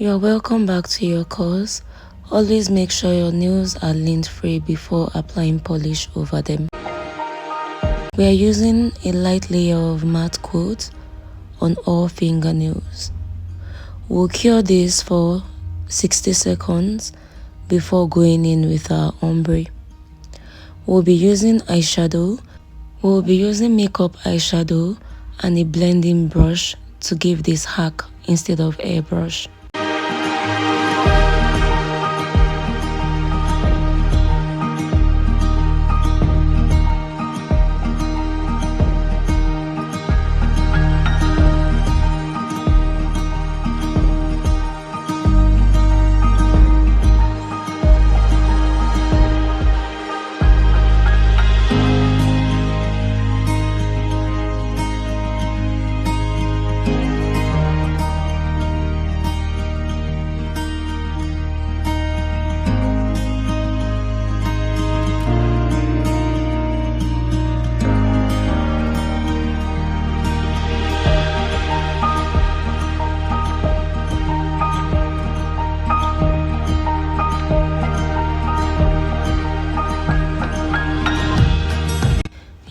You're welcome back to your course. Always make sure your nails are lint free before applying polish over them. We are using a light layer of matte coat on all fingernails. We'll cure this for 60 seconds before going in with our ombre. We'll be using eyeshadow. We'll be using makeup eyeshadow and a blending brush to give this hack instead of airbrush.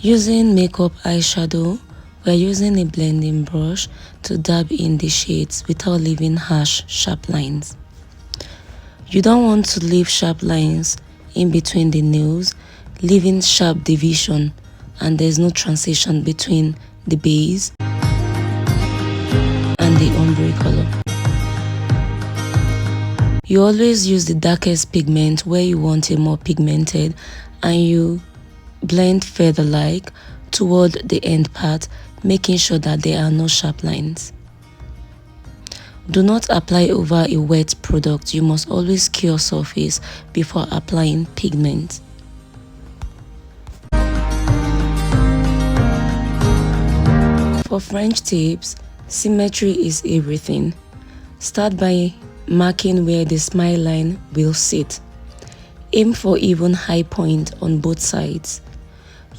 Using makeup eyeshadow, we're using a blending brush to dab in the shades without leaving harsh, sharp lines. You don't want to leave sharp lines in between the nails, leaving sharp division, and there's no transition between the base and the ombre color. You always use the darkest pigment where you want it more pigmented, and you blend feather-like toward the end part, making sure that there are no sharp lines. Do not apply over a wet product. You must always cure surface before applying pigment. For French tips, symmetry is everything. Start by marking where the smile line will sit. Aim for even high point on both sides.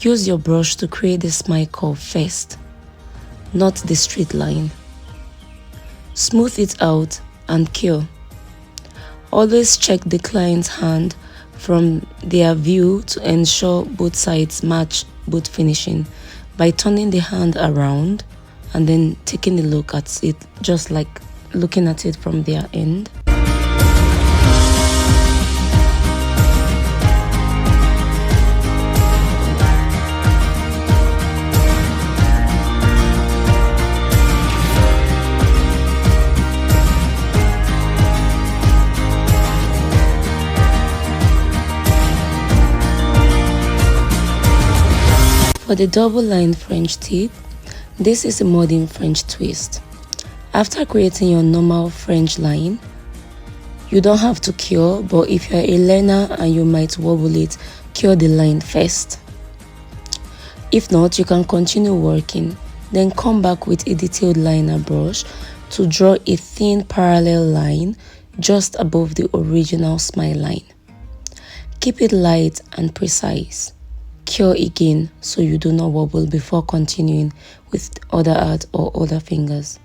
Use your brush to create the smile curve first, not the straight line. Smooth it out and cure. Always check the client's hand from their view to ensure both sides match both finishing by turning the hand around and then taking a look at it, just like looking at it from their end. For the double line French tip, this is a modern French twist. After creating your normal French line, you don't have to cure, but if you're a learner and you might wobble it, cure the line first. If not, you can continue working, then come back with a detailed liner brush to draw a thin parallel line just above the original smile line. Keep it light and precise. Cure again so you do not wobble before continuing with other art or other fingers.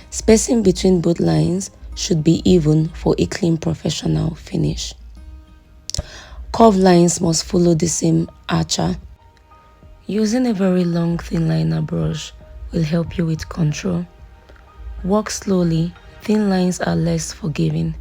Spacing between both lines should be even for a clean professional finish. Curved lines must follow the same archer. Using a very long thin liner brush will help you with control. Work slowly, thin lines are less forgiving.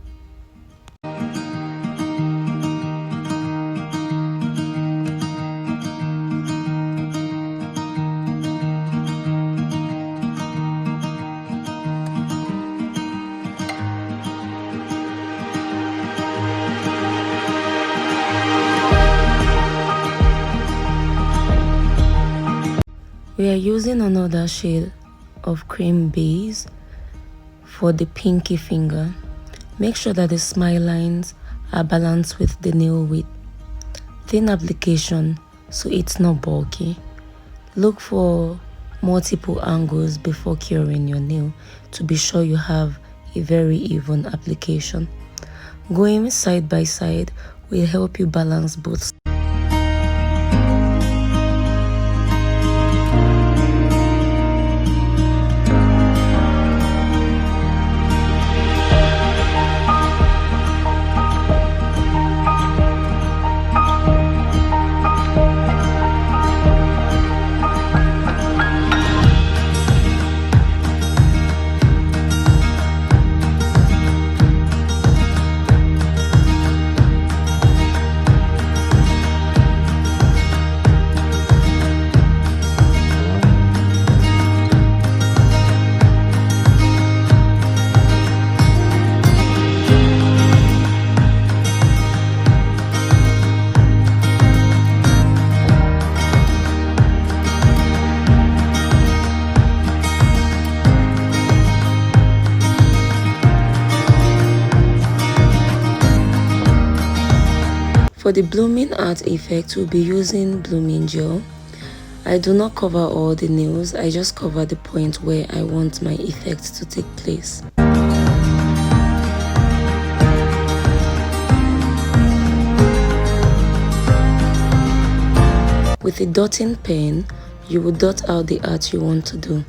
We are using another shade of cream base for the pinky finger. Make sure that the smile lines are balanced with the nail width. Thin application so it's not bulky. Look for multiple angles before curing your nail to be sure you have a very even application. Going side by side will help you balance both. For the blooming art effect, we'll be using blooming gel. I do not cover all the nails, I just cover the point where I want my effect to take place. With a dotting pen, you will dot out the art you want to do.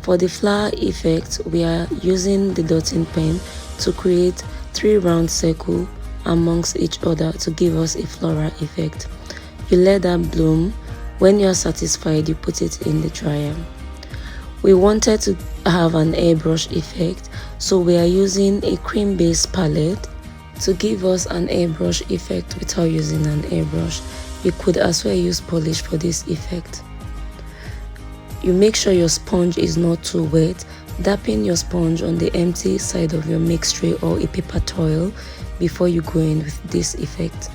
For the flower effect, we are using the dotting pen to create 3 round circles amongst each other to give us a floral effect. You let that bloom. When you are satisfied, you put it in the dryer. We wanted to have an airbrush effect, so we are using a cream based palette to give us an airbrush effect without using an airbrush. You could as well use polish for this effect. You make sure your sponge is not too wet, dapping your sponge on the empty side of your mix tray or a paper towel before you go in with this effect.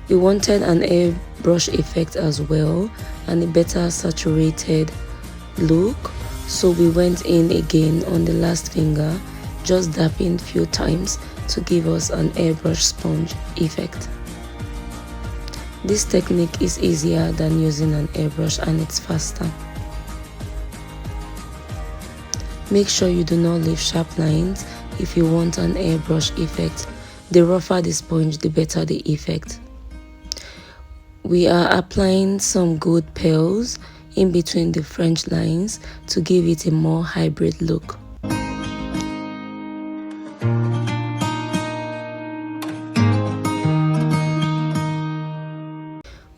We wanted an airbrush effect as well and a better saturated look, so we went in again on the last finger, just dapping few times to give us an airbrush sponge effect. This technique is easier than using an airbrush and it's faster. Make sure you do not leave sharp lines if you want an airbrush effect. The rougher the sponge, the better the effect. We are applying some gold pearls in between the French lines to give it a more hybrid look.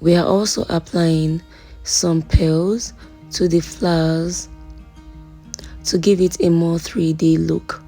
We are also applying some pearls to the flowers to give it a more 3D look.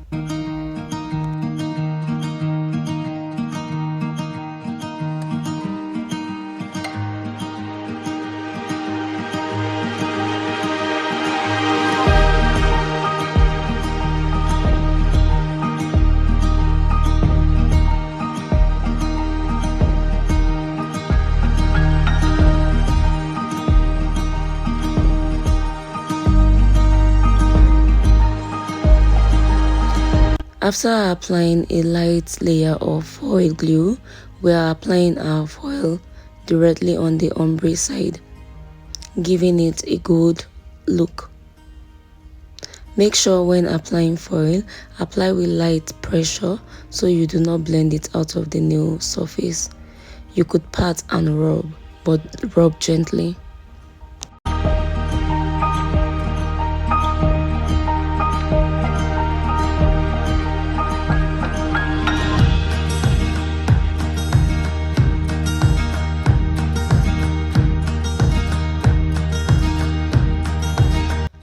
After applying a light layer of foil glue, we are applying our foil directly on the ombre side, giving it a good look. Make sure when applying foil, apply with light pressure so you do not blend it out of the nail surface. You could pat and rub, but rub gently.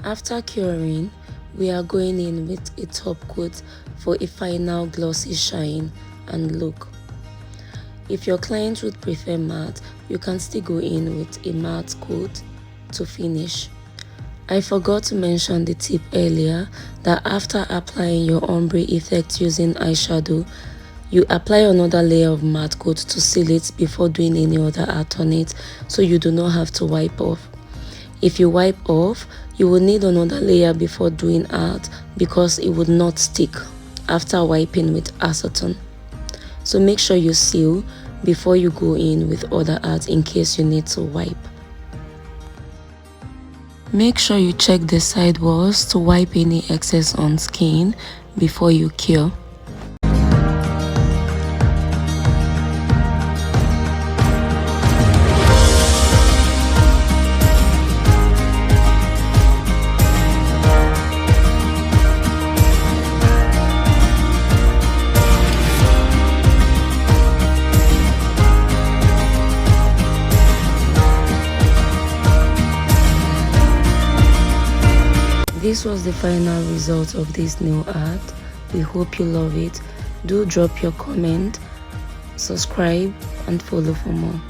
After curing, we are going in with a top coat for a final glossy shine and look. If your client would prefer matte, you can still go in with a matte coat to finish. I forgot to mention the tip earlier that after applying your ombre effect using eyeshadow, you apply another layer of matte coat to seal it before doing any other art on it, so you do not have to wipe off. If you wipe off, you will need another layer before doing art because it would not stick after wiping with acetone. So make sure you seal before you go in with other art in case you need to wipe. Make sure you check the side walls to wipe any excess on skin before you cure. This was the final result of this nail art. We hope you love it. Do drop your comment, subscribe and follow for more.